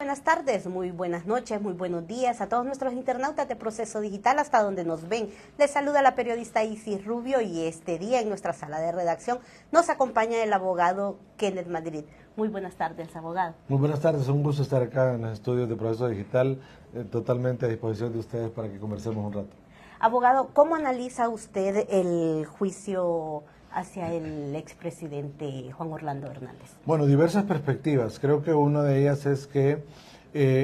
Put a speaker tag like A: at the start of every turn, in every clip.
A: Buenas tardes, muy buenas noches, muy buenos días a todos nuestros internautas de Proceso Digital hasta donde nos ven. Les saluda la periodista Isis Rubio y este día en nuestra sala de redacción nos acompaña el abogado Kenneth Madrid. Muy buenas tardes, abogado.
B: Muy buenas tardes, un gusto estar acá en los estudios de Proceso Digital, totalmente a disposición de ustedes para que conversemos un rato.
A: Abogado, ¿cómo analiza usted el juicio hacia el expresidente Juan Orlando Hernández?
B: Bueno, diversas perspectivas. Creo que una de ellas es que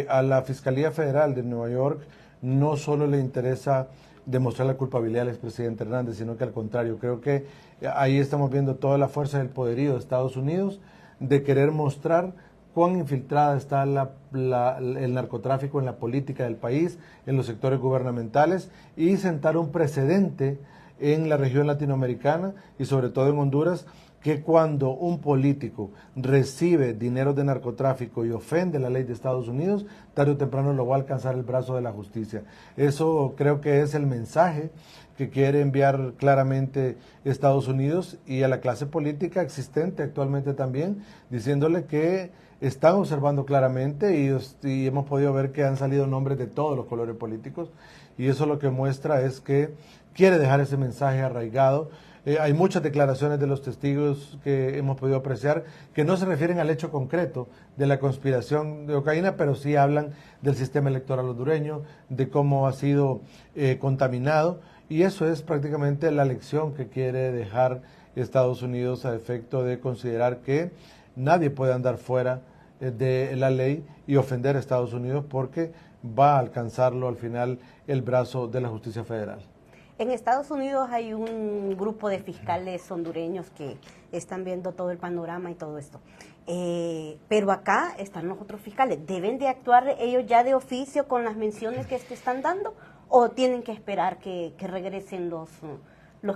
B: a la Fiscalía Federal de Nueva York no solo le interesa demostrar la culpabilidad del expresidente Hernández, sino que al contrario, creo que ahí estamos viendo toda la fuerza del poderío de Estados Unidos de querer mostrar cuán infiltrada está el narcotráfico en la política del país, en los sectores gubernamentales y sentar un precedente en la región latinoamericana y sobre todo en Honduras, que cuando un político recibe dinero de narcotráfico y ofende la ley de Estados Unidos, tarde o temprano lo va a alcanzar el brazo de la justicia. Eso creo que es el mensaje que quiere enviar claramente Estados Unidos y a la clase política existente actualmente también, diciéndole que están observando claramente y hemos podido ver que han salido nombres de todos los colores políticos y eso lo que muestra es que quiere dejar ese mensaje arraigado. Hay muchas declaraciones de los testigos que hemos podido apreciar que no se refieren al hecho concreto de la conspiración de cocaína, pero sí hablan del sistema electoral hondureño, de cómo ha sido contaminado, y eso es prácticamente la lección que quiere dejar Estados Unidos a efecto de considerar que nadie puede andar fuera de la ley y ofender a Estados Unidos porque va a alcanzarlo al final el brazo de la justicia federal.
A: En Estados Unidos hay un grupo de fiscales hondureños que están viendo todo el panorama y todo esto. Pero acá están los otros fiscales. ¿Deben de actuar ellos ya de oficio con las menciones que están dando o tienen que esperar que regresen los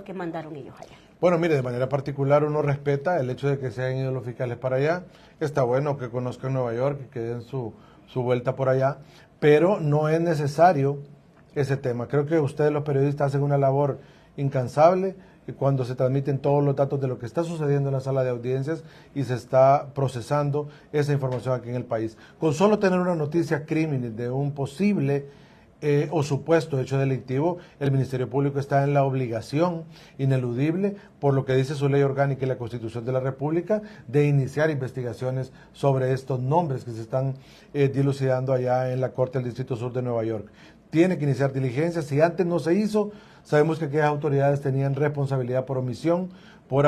A: que mandaron ellos allá?
B: Bueno, mire, de manera particular uno respeta el hecho de que se hayan ido los fiscales para allá. Está bueno que conozcan Nueva York, que den su vuelta por allá, pero no es necesario ese tema. Creo que ustedes los periodistas hacen una labor incansable cuando se transmiten todos los datos de lo que está sucediendo en la sala de audiencias y se está procesando esa información aquí en el país. Con solo tener una noticia criminal de un posible o supuesto hecho delictivo, el Ministerio Público está en la obligación ineludible, por lo que dice su ley orgánica y la Constitución de la República, de iniciar investigaciones sobre estos nombres que se están dilucidando allá en la Corte del Distrito Sur de Nueva York. Tiene que iniciar diligencias. Si antes no se hizo, sabemos que aquellas autoridades tenían responsabilidad por omisión, por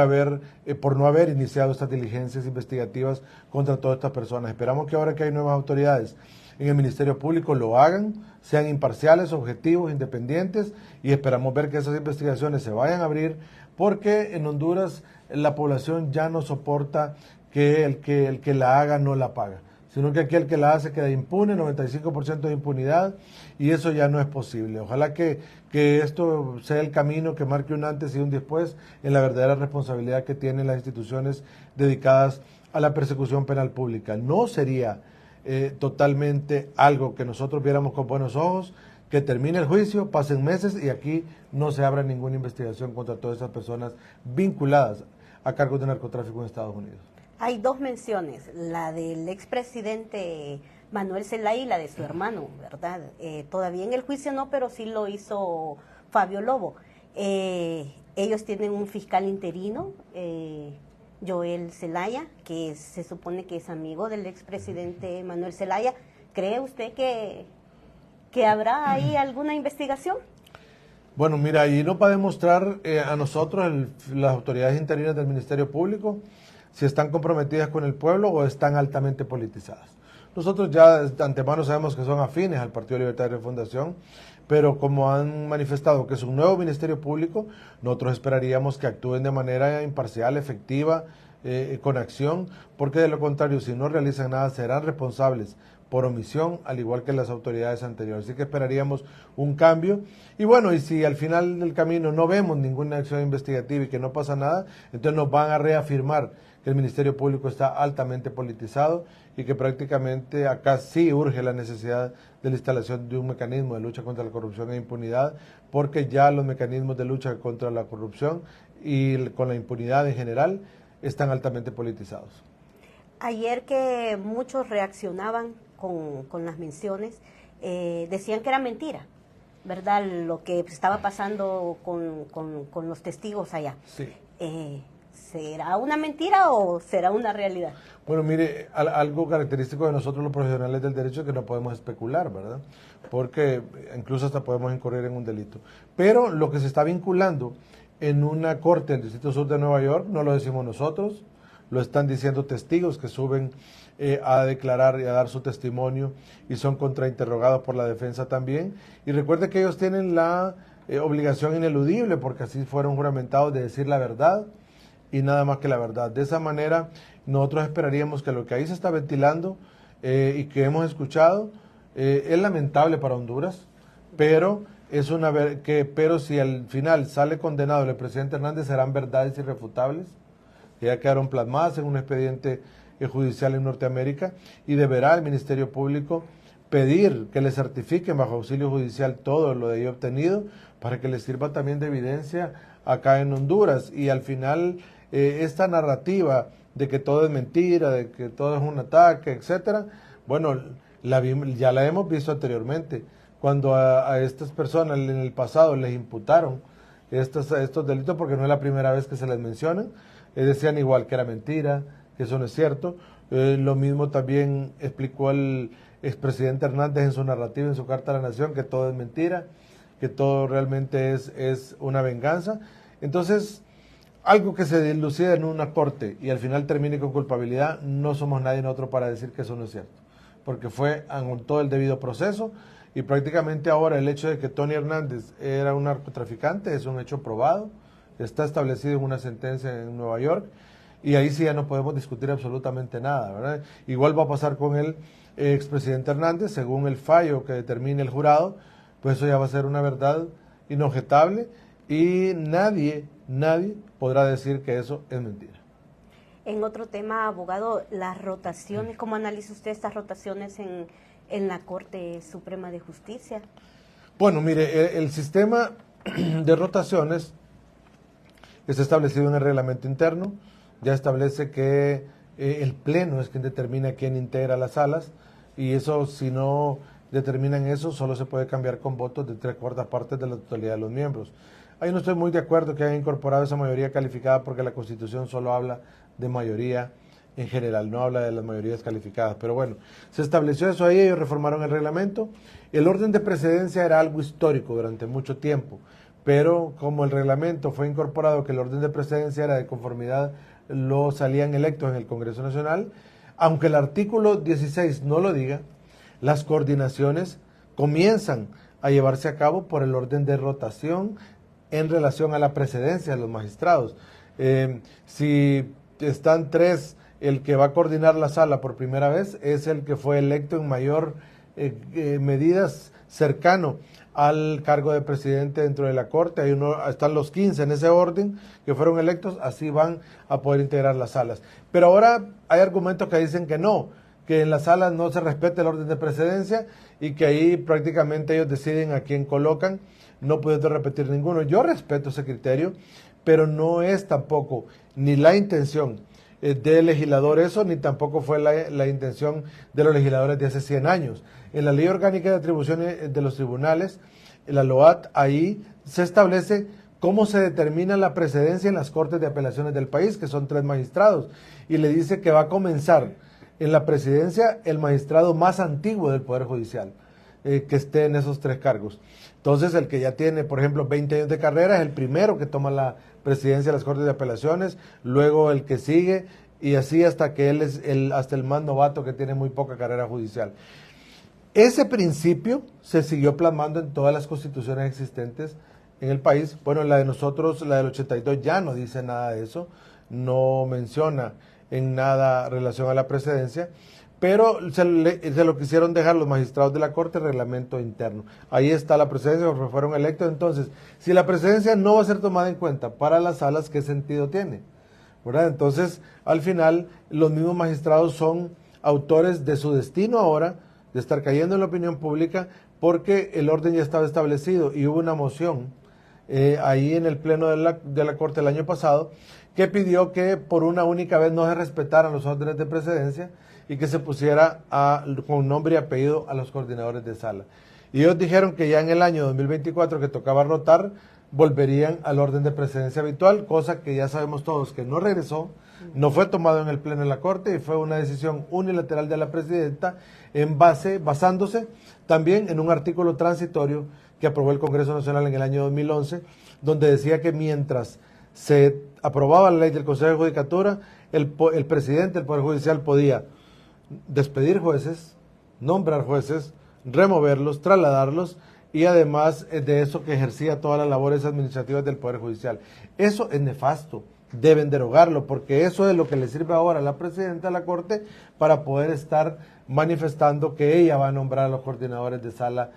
B: no haber iniciado estas diligencias investigativas contra todas estas personas. Esperamos que ahora que hay nuevas autoridades en el Ministerio Público lo hagan, sean imparciales, objetivos, independientes, y esperamos ver que esas investigaciones se vayan a abrir, porque en Honduras la población ya no soporta que el que la haga no la paga, sino que aquel que la hace queda impune, 95% de impunidad, y eso ya no es posible. Ojalá que esto sea el camino que marque un antes y un después en la verdadera responsabilidad que tienen las instituciones dedicadas a la persecución penal pública. No sería totalmente algo que nosotros viéramos con buenos ojos, que termine el juicio, pasen meses y aquí no se abra ninguna investigación contra todas esas personas vinculadas a cargos de narcotráfico en Estados Unidos.
A: Hay dos menciones, la del expresidente Manuel Zelaya y la de su hermano, ¿verdad? Todavía en el juicio no, pero sí lo hizo Fabio Lobo. Ellos tienen un fiscal interino, Joel Zelaya, que se supone que es amigo del expresidente Manuel Zelaya. ¿Cree usted que habrá ahí alguna investigación?
B: Bueno, mira, ahí nos va a demostrar a nosotros las autoridades interinas del Ministerio Público si están comprometidas con el pueblo o están altamente politizadas. Nosotros ya de antemano sabemos que son afines al Partido Libertario de Refundación, pero como han manifestado que es un nuevo Ministerio Público, nosotros esperaríamos que actúen de manera imparcial, efectiva, con acción, porque de lo contrario, si no realizan nada, serán responsables por omisión, al igual que las autoridades anteriores. Así que esperaríamos un cambio. Y bueno, y si al final del camino no vemos ninguna acción investigativa y que no pasa nada, entonces nos van a reafirmar que el Ministerio Público está altamente politizado y que prácticamente acá sí urge la necesidad de la instalación de un mecanismo de lucha contra la corrupción e impunidad, porque ya los mecanismos de lucha contra la corrupción y con la impunidad en general están altamente politizados.
A: Ayer que muchos reaccionaban con las menciones, decían que era mentira, ¿verdad? Lo que estaba pasando con los testigos allá.
B: Sí.
A: ¿Será una mentira o será una realidad?
B: Bueno, mire, algo característico de nosotros los profesionales del derecho es que no podemos especular, ¿verdad? Porque incluso hasta podemos incurrir en un delito. Pero lo que se está vinculando en una corte del Distrito Sur de Nueva York, no lo decimos nosotros, lo están diciendo testigos que suben a declarar y a dar su testimonio y son contrainterrogados por la defensa también. Y recuerde que ellos tienen la obligación ineludible, porque así fueron juramentados, de decir la verdad y nada más que la verdad. De esa manera, nosotros esperaríamos que lo que ahí se está ventilando y que hemos escuchado es lamentable para Honduras, pero pero si al final sale condenado el presidente Hernández, serán verdades irrefutables, que ya quedaron plasmadas en un expediente judicial en Norteamérica, y deberá el Ministerio Público pedir que le certifiquen bajo auxilio judicial todo lo de ello obtenido, para que les sirva también de evidencia acá en Honduras. Y al final esta narrativa de que todo es mentira, de que todo es un ataque, etcétera, bueno, ya la hemos visto anteriormente, cuando a estas personas en el pasado les imputaron estos delitos, porque no es la primera vez que se les mencionan, decían igual que era mentira, que eso no es cierto. Lo mismo también explicó el expresidente Hernández en su narrativa, en su carta a la Nación, que todo es mentira, que todo realmente es una venganza. Entonces, algo que se dilucida en una corte y al final termine con culpabilidad, no somos nadie nosotros para decir que eso no es cierto, porque fue con todo el debido proceso, y prácticamente ahora el hecho de que Tony Hernández era un narcotraficante es un hecho probado, está establecido en una sentencia en Nueva York, y ahí sí ya no podemos discutir absolutamente nada, ¿verdad? Igual va a pasar con el expresidente Hernández, según el fallo que determine el jurado, pues eso ya va a ser una verdad inobjetable, y nadie podrá decir que eso es mentira.
A: En otro tema, abogado, las rotaciones, ¿cómo analiza usted estas rotaciones en la Corte Suprema de Justicia?
B: Bueno, mire, el sistema de rotaciones está establecido en el reglamento interno, ya establece que el Pleno es quien determina quién integra las salas, y eso, si no determinan eso, solo se puede cambiar con votos de 3/4 partes de la totalidad de los miembros. Ahí no estoy muy de acuerdo que hayan incorporado esa mayoría calificada, porque la Constitución solo habla de mayoría en general, no habla de las mayorías calificadas. Pero bueno, se estableció eso ahí, ellos reformaron el reglamento. El orden de precedencia era algo histórico durante mucho tiempo, pero como el reglamento fue incorporado que el orden de precedencia era de conformidad, lo salían electos en el Congreso Nacional, aunque el artículo 16 no lo diga, las coordinaciones comienzan a llevarse a cabo por el orden de rotación en relación a la precedencia de los magistrados. Si están 3, el que va a coordinar la sala por primera vez es el que fue electo en mayor medidas cercano al cargo de presidente dentro de la Corte. Están los 15 en ese orden que fueron electos, así van a poder integrar las salas. Pero ahora hay argumentos que dicen que no, que en las salas no se respete el orden de precedencia y que ahí prácticamente ellos deciden a quién colocan, no puedo repetir ninguno. Yo respeto ese criterio, pero no es tampoco ni la intención del legislador eso, ni tampoco fue la intención de los legisladores de hace 100 años. En la Ley Orgánica de Atribuciones de los Tribunales, la LOAT, ahí se establece cómo se determina la precedencia en las Cortes de Apelaciones del país, que son 3 magistrados, y le dice que va a comenzar en la presidencia el magistrado más antiguo del Poder Judicial, que esté en esos 3 cargos. Entonces, el que ya tiene, por ejemplo, 20 años de carrera es el primero que toma la presidencia de las Cortes de Apelaciones, luego el que sigue, y así hasta que él es hasta el más novato que tiene muy poca carrera judicial. Ese principio se siguió plasmando en todas las constituciones existentes en el país. Bueno, la de nosotros, la del 82, ya no dice nada de eso, no menciona en nada relación a la precedencia, pero se lo quisieron dejar los magistrados de la Corte, reglamento interno. Ahí está la precedencia, porque fueron electos. Entonces, si la precedencia no va a ser tomada en cuenta para las salas, ¿qué sentido tiene? ¿Verdad? Entonces, al final, los mismos magistrados son autores de su destino ahora, de estar cayendo en la opinión pública, porque el orden ya estaba establecido y hubo una moción ahí en el Pleno de la Corte el año pasado, que pidió que por una única vez no se respetaran los órdenes de precedencia, y que se pusiera con nombre y apellido a los coordinadores de sala. Y ellos dijeron que ya en el año 2024, que tocaba rotar, volverían al orden de presidencia habitual, cosa que ya sabemos todos que no regresó, no fue tomado en el Pleno de la Corte y fue una decisión unilateral de la presidenta basándose también en un artículo transitorio que aprobó el Congreso Nacional en el año 2011, donde decía que mientras se aprobaba la ley del Consejo de Judicatura, el presidente del Poder Judicial podía despedir jueces, nombrar jueces, removerlos, trasladarlos y además de eso que ejercía todas las labores administrativas del Poder Judicial. Eso es nefasto, deben derogarlo porque eso es lo que le sirve ahora a la presidenta de la Corte para poder estar manifestando que ella va a nombrar a los coordinadores de sala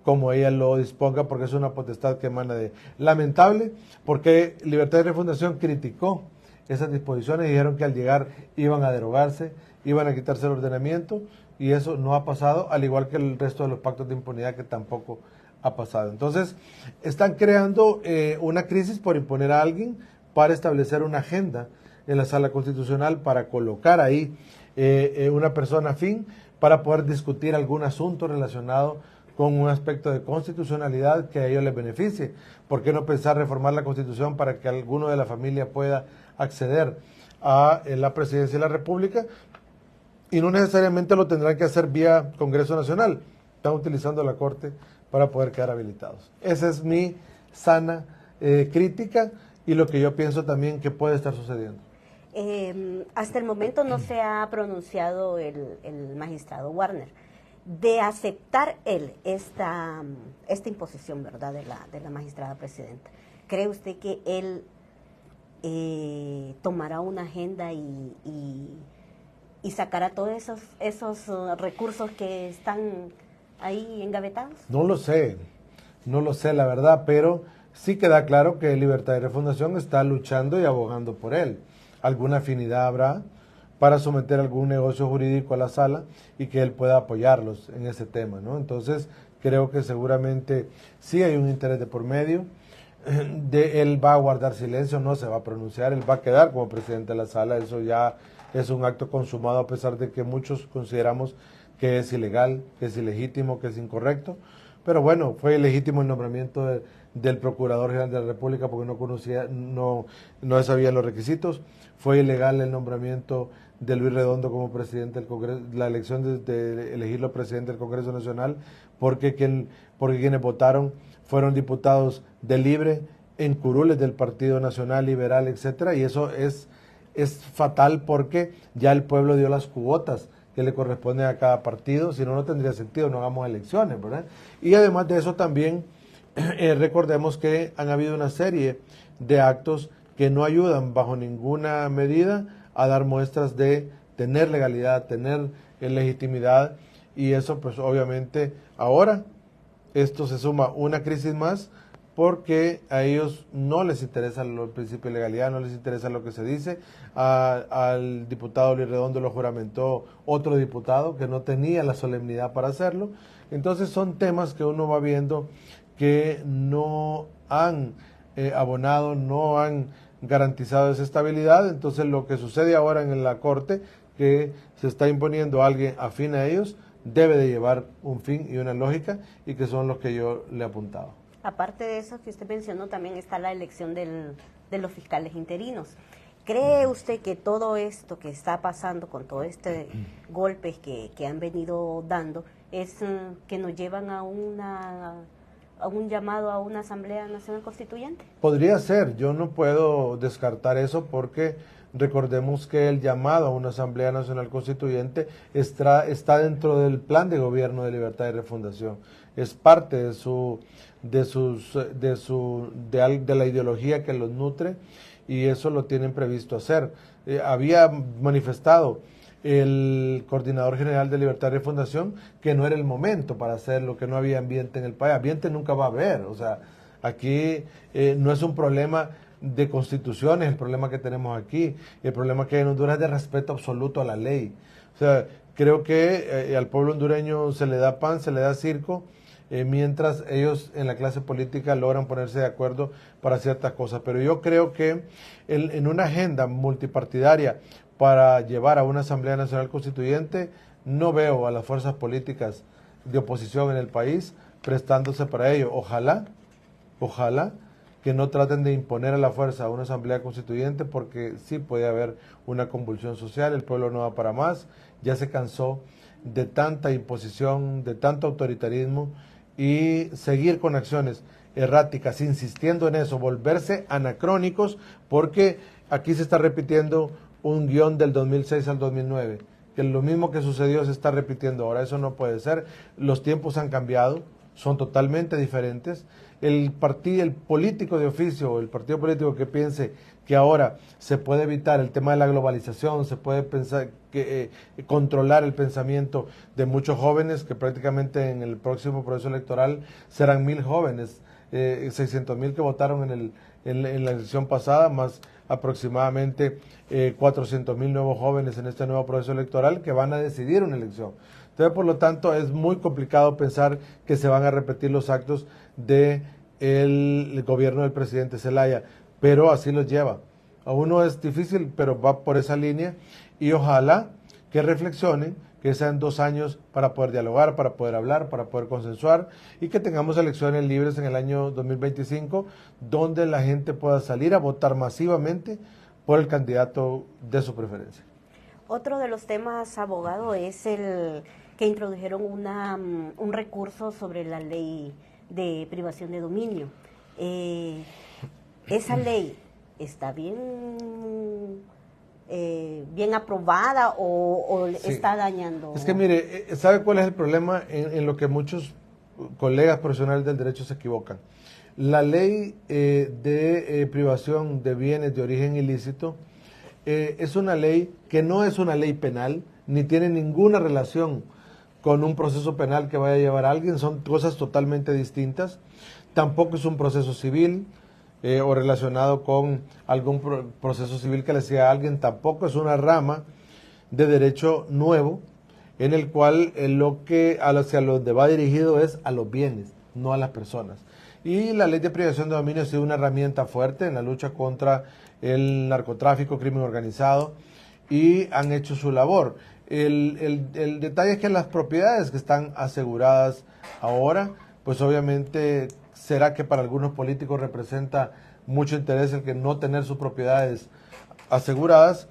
B: como ella lo disponga porque es una potestad que emana de... Lamentable porque Libertad y Refundación criticó esas disposiciones y dijeron que al llegar iban a derogarse, iban a quitarse el ordenamiento y eso no ha pasado, al igual que el resto de los pactos de impunidad que tampoco ha pasado. Entonces, están creando una crisis por imponer a alguien para establecer una agenda en la Sala Constitucional, para colocar ahí una persona afín para poder discutir algún asunto relacionado con un aspecto de constitucionalidad que a ellos les beneficie. ¿Por qué no pensar reformar la Constitución para que alguno de la familia pueda acceder a la presidencia de la República? Y no necesariamente lo tendrán que hacer vía Congreso Nacional. Están utilizando la Corte para poder quedar habilitados. Esa es mi sana crítica y lo que yo pienso también que puede estar sucediendo.
A: Hasta el momento no se ha pronunciado el magistrado Warner de aceptar él esta imposición, ¿verdad?, de la magistrada presidenta. ¿Cree usted que él tomará una agenda y sacará todos esos recursos que están ahí engavetados?
B: No lo sé la verdad, pero sí queda claro que Libertad y Refundación está luchando y abogando por él. Alguna afinidad habrá para someter algún negocio jurídico a la sala y que él pueda apoyarlos en ese tema, ¿no? Entonces, creo que seguramente sí hay un interés de por medio. Él va a guardar silencio, no se va a pronunciar, él va a quedar como presidente de la sala, eso ya es un acto consumado a pesar de que muchos consideramos que es ilegal, que es ilegítimo, que es incorrecto. Pero bueno, fue ilegítimo el nombramiento del Procurador General de la República porque no sabía los requisitos. Fue ilegal el nombramiento de Luis Redondo como presidente del Congreso, la elección de elegirlo presidente del Congreso Nacional, porque quienes votaron fueron diputados de Libre, en curules del Partido Nacional Liberal, etcétera, y eso es fatal porque ya el pueblo dio las cuotas que le corresponden a cada partido, si no, no tendría sentido, no hagamos elecciones, ¿verdad? Y además de eso también recordemos que han habido una serie de actos que no ayudan bajo ninguna medida a dar muestras de tener legalidad, tener legitimidad, y eso pues obviamente ahora esto se suma una crisis más porque a ellos no les interesa el principio de legalidad, no les interesa lo que se dice. Al diputado Luis Redondo lo juramentó otro diputado que no tenía la solemnidad para hacerlo. Entonces son temas que uno va viendo que no han abonado, no han garantizado esa estabilidad. Entonces lo que sucede ahora en la Corte, que se está imponiendo a alguien afín a ellos, debe de llevar un fin y una lógica, y que son los que yo le he apuntado.
A: Aparte de eso que usted mencionó, también está la elección de los fiscales interinos. ¿Cree usted que todo esto que está pasando con todo este golpes que han venido dando es que nos llevan a un llamado a una Asamblea Nacional Constituyente?
B: Podría ser, yo no puedo descartar eso porque recordemos que el llamado a una Asamblea Nacional Constituyente está dentro del plan de gobierno de Libertad y Refundación. Es parte de la ideología que los nutre, y eso lo tienen previsto hacer. Había manifestado el coordinador general de Libertad y Refundación que no era el momento para hacerlo, que no había ambiente en el país. Ambiente nunca va a haber, o sea, aquí no es un problema de constituciones el problema que tenemos aquí, el problema que hay en Honduras es de respeto absoluto a la ley. O sea, creo que al pueblo hondureño se le da pan, se le da circo, mientras ellos en la clase política logran ponerse de acuerdo para ciertas cosas. Pero yo creo que en una agenda multipartidaria para llevar a una Asamblea Nacional Constituyente, no veo a las fuerzas políticas de oposición en el país prestándose para ello. Ojalá que no traten de imponer a la fuerza a una Asamblea Constituyente, porque sí puede haber una convulsión social, el pueblo no va para más, ya se cansó de tanta imposición, de tanto autoritarismo, y seguir con acciones erráticas, insistiendo en eso, volverse anacrónicos, porque aquí se está repitiendo un guión del 2006 al 2009, que lo mismo que sucedió se está repitiendo ahora. Eso no puede ser. Los tiempos han cambiado, son totalmente diferentes. El político de oficio, el partido político que piense que ahora se puede evitar el tema de la globalización, se puede pensar controlar el pensamiento de muchos jóvenes, que prácticamente en el próximo proceso electoral serán 1,000 jóvenes, 600,000 que votaron en la elección pasada, más aproximadamente 400,000 nuevos jóvenes en este nuevo proceso electoral que van a decidir una elección. Entonces, por lo tanto, es muy complicado pensar que se van a repetir los actos del gobierno del presidente Zelaya, pero así los lleva. A uno es difícil, pero va por esa línea, y ojalá que reflexionen, que sean 2 años para poder dialogar, para poder hablar, para poder consensuar, y que tengamos elecciones libres en el año 2025, donde la gente pueda salir a votar masivamente por el candidato de su preferencia.
A: Otro de los temas, abogado, es el que introdujeron un recurso sobre la ley de privación de dominio. Esa ley está bien aprobada o
B: Sí.
A: está dañando.
B: Es que mire, ¿sabe cuál es el problema en lo que muchos colegas profesionales del derecho se equivocan? La ley de privación de bienes de origen ilícito es una ley que no es una ley penal, ni tiene ninguna relación con un proceso penal que vaya a llevar a alguien, son cosas totalmente distintas. Tampoco es un proceso civil o relacionado con algún proceso civil que le sea a alguien, tampoco es una rama de derecho nuevo en el cual hacia donde va dirigido es a los bienes, no a las personas. Y la ley de privación de dominio ha sido una herramienta fuerte en la lucha contra el narcotráfico, crimen organizado, y han hecho su labor. El detalle es que las propiedades que están aseguradas ahora, pues obviamente será que para algunos políticos representa mucho interés el que no tener sus propiedades aseguradas,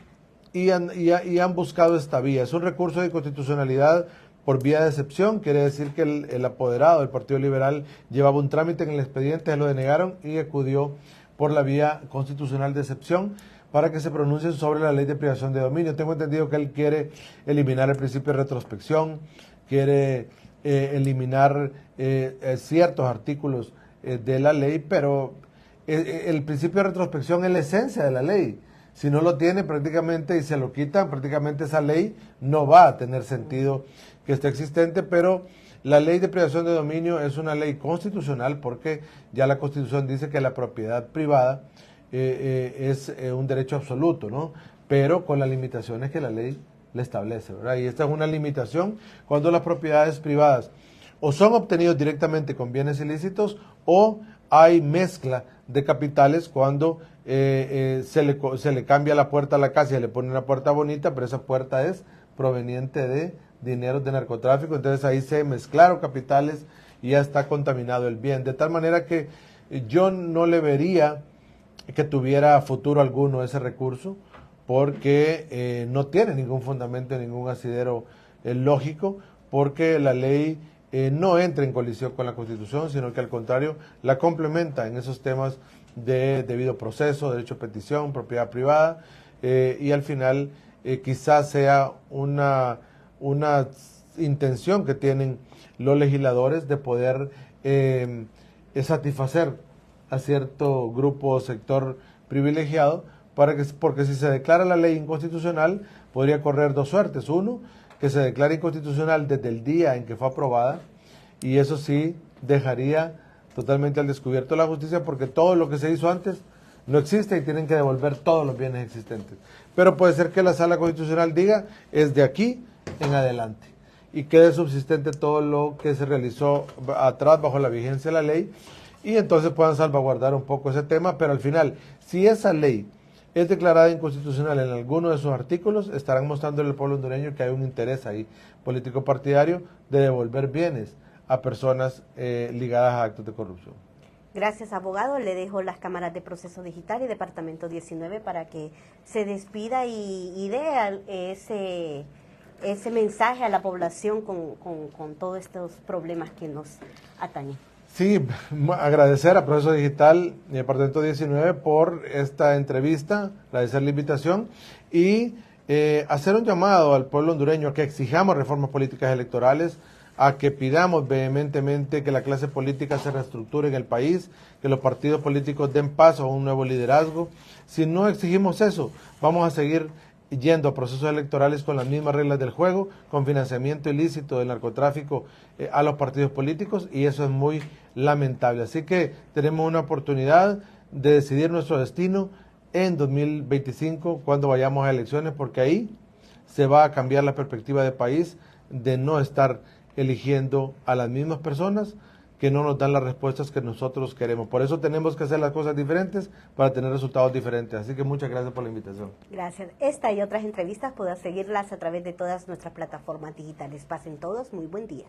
B: y han buscado esta vía. Es un recurso de inconstitucionalidad por vía de excepción, quiere decir que el apoderado del Partido Liberal llevaba un trámite en el expediente, lo denegaron y acudió por la vía constitucional de excepción para que se pronuncie sobre la ley de privación de dominio. Tengo entendido que él quiere eliminar el principio de retrospección, quiere eliminar ciertos artículos de la ley, pero el principio de retrospección es la esencia de la ley. Si no lo tiene prácticamente y se lo quitan, prácticamente esa ley no va a tener sentido que esté existente, pero la ley de privación de dominio es una ley constitucional porque ya la Constitución dice que la propiedad privada es un derecho absoluto, ¿no? Pero con las limitaciones que la ley le establece, ¿verdad? Y esta es una limitación cuando las propiedades privadas o son obtenidos directamente con bienes ilícitos o hay mezcla de capitales cuando se le cambia la puerta a la casa y le pone una puerta bonita, pero esa puerta es proveniente de dinero de narcotráfico, entonces ahí se mezclaron capitales y ya está contaminado el bien, de tal manera que yo no le vería que tuviera futuro alguno ese recurso, porque no tiene ningún fundamento, ningún asidero lógico, porque la ley no entra en colisión con la Constitución, sino que al contrario la complementa en esos temas de debido proceso, derecho a petición, propiedad privada, y al final quizás sea una intención que tienen los legisladores de poder satisfacer a cierto grupo o sector privilegiado, porque si se declara la ley inconstitucional podría correr dos suertes. Uno, que se declare inconstitucional desde el día en que fue aprobada, y eso sí dejaría totalmente al descubierto la justicia, porque todo lo que se hizo antes no existe y tienen que devolver todos los bienes existentes. Pero puede ser que la Sala Constitucional diga es de aquí en adelante y quede subsistente todo lo que se realizó atrás bajo la vigencia de la ley, y entonces puedan salvaguardar un poco ese tema. Pero al final, si esa ley es declarada inconstitucional en alguno de sus artículos, estarán mostrándole al pueblo hondureño que hay un interés ahí político partidario de devolver bienes a personas ligadas a actos de corrupción.
A: Gracias, abogado. Le dejo las cámaras de Proceso Digital y Departamento 19 para que se despida y dé ese mensaje a la población con todos estos problemas que nos atañen.
B: Sí, agradecer a Proceso Digital y Departamento 19 por esta entrevista, agradecer la invitación y hacer un llamado al pueblo hondureño a que exijamos reformas políticas electorales, a que pidamos vehementemente que la clase política se reestructure en el país, que los partidos políticos den paso a un nuevo liderazgo. Si no exigimos eso, vamos a seguir yendo a procesos electorales con las mismas reglas del juego, con financiamiento ilícito del narcotráfico a los partidos políticos, y eso es muy lamentable. Así que tenemos una oportunidad de decidir nuestro destino en 2025 cuando vayamos a elecciones, porque ahí se va a cambiar la perspectiva del país de no estar eligiendo a las mismas personas que no nos dan las respuestas que nosotros queremos. Por eso tenemos que hacer las cosas diferentes para tener resultados diferentes. Así que muchas gracias por la invitación.
A: Gracias. Esta y otras entrevistas puedan seguirlas a través de todas nuestras plataformas digitales. Pasen todos, muy buen día.